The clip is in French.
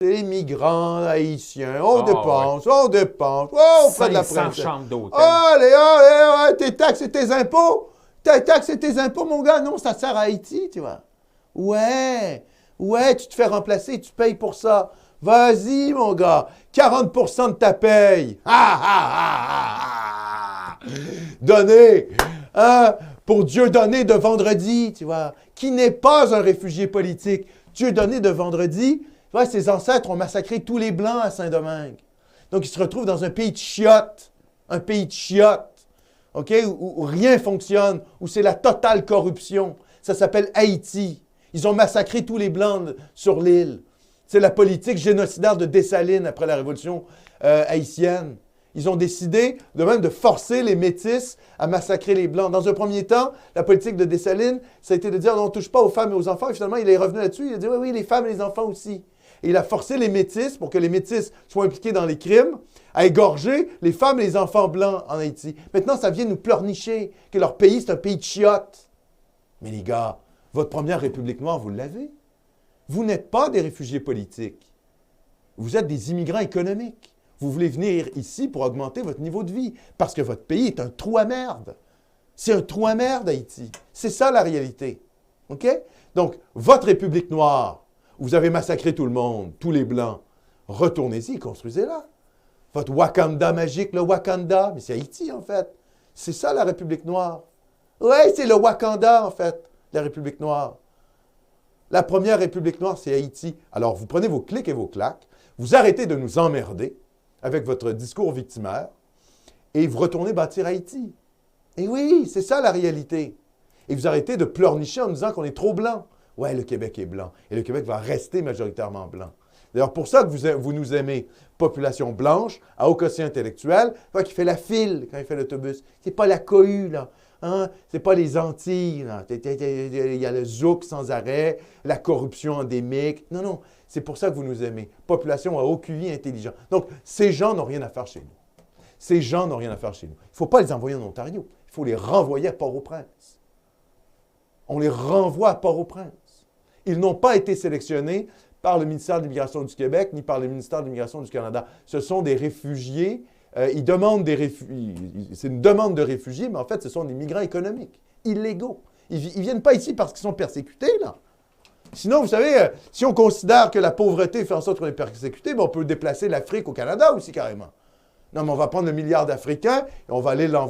Les migrants haïtiens, on dépense, on fait de la presse. Chambres d'hôtel. Allez, tes taxes et tes impôts. Tes taxes et tes impôts, mon gars, non, ça sert à Haïti, tu vois. Ouais, tu te fais remplacer, tu payes pour ça. Vas-y, mon gars, 40% de ta paye. Donnez, pour Dieu donné de vendredi, tu vois, qui n'est pas un réfugié politique. Dieu donné de vendredi, tu vois, ses ancêtres ont massacré tous les Blancs à Saint-Domingue. Donc, ils se retrouvent dans un pays de chiottes, OK, où rien fonctionne, où c'est la totale corruption. Ça s'appelle Haïti. Ils ont massacré tous les Blancs sur l'île. C'est la politique génocidaire de Dessalines après la révolution haïtienne. Ils ont décidé de même de forcer les Métis à massacrer les Blancs. Dans un premier temps, la politique de Dessalines, ça a été de dire on ne touche pas aux femmes et aux enfants. Et finalement, il est revenu là-dessus. Il a dit oui, les femmes et les enfants aussi. Et il a forcé les Métis, pour que les Métis soient impliqués dans les crimes, à égorger les femmes et les enfants blancs en Haïti. Maintenant, ça vient nous pleurnicher que leur pays, c'est un pays de chiottes. Mais les gars, votre première République noire, vous l'avez. Vous n'êtes pas des réfugiés politiques. Vous êtes des immigrants économiques. Vous voulez venir ici pour augmenter votre niveau de vie parce que votre pays est un trou à merde. C'est un trou à merde, Haïti. C'est ça la réalité. OK? Donc, votre République noire, vous avez massacré tout le monde, tous les Blancs. Retournez-y, construisez-la. Votre Wakanda magique, le Wakanda, mais c'est Haïti, en fait. C'est ça, la République noire. Oui, c'est le Wakanda, en fait, la République noire. La première République noire, c'est Haïti. Alors, vous prenez vos clics et vos claques, vous arrêtez de nous emmerder avec votre discours victimaire et vous retournez bâtir Haïti. Et oui, c'est ça, la réalité. Et vous arrêtez de pleurnicher en nous disant qu'on est trop blanc. Ouais, le Québec est blanc. Et le Québec va rester majoritairement blanc. D'ailleurs, pour ça que vous nous aimez, population blanche, à haut quotient intellectuel, qui fait la file quand il fait l'autobus. C'est pas la cohue, là. Hein? C'est pas les Antilles, là. Il y a le zouk sans arrêt, la corruption endémique. Non. C'est pour ça que vous nous aimez. Population à haut QI intelligent. Donc, ces gens n'ont rien à faire chez nous. Ces gens n'ont rien à faire chez nous. Il ne faut pas les envoyer en Ontario. Il faut les renvoyer à Port-au-Prince. On les renvoie à Port-au-Prince. Ils n'ont pas été sélectionnés par le ministère de l'Immigration du Québec ni par le ministère de l'Immigration du Canada. Ce sont des réfugiés. Ils demandent des réfugiés. C'est une demande de réfugiés, mais en fait, ce sont des migrants économiques, illégaux. Ils ne viennent pas ici parce qu'ils sont persécutés, là. Sinon, vous savez, si on considère que la pauvreté fait en sorte qu'on est persécuté, on peut déplacer l'Afrique au Canada aussi, carrément. Non, mais on va prendre le milliard d'Africains et on va aller l'envoyer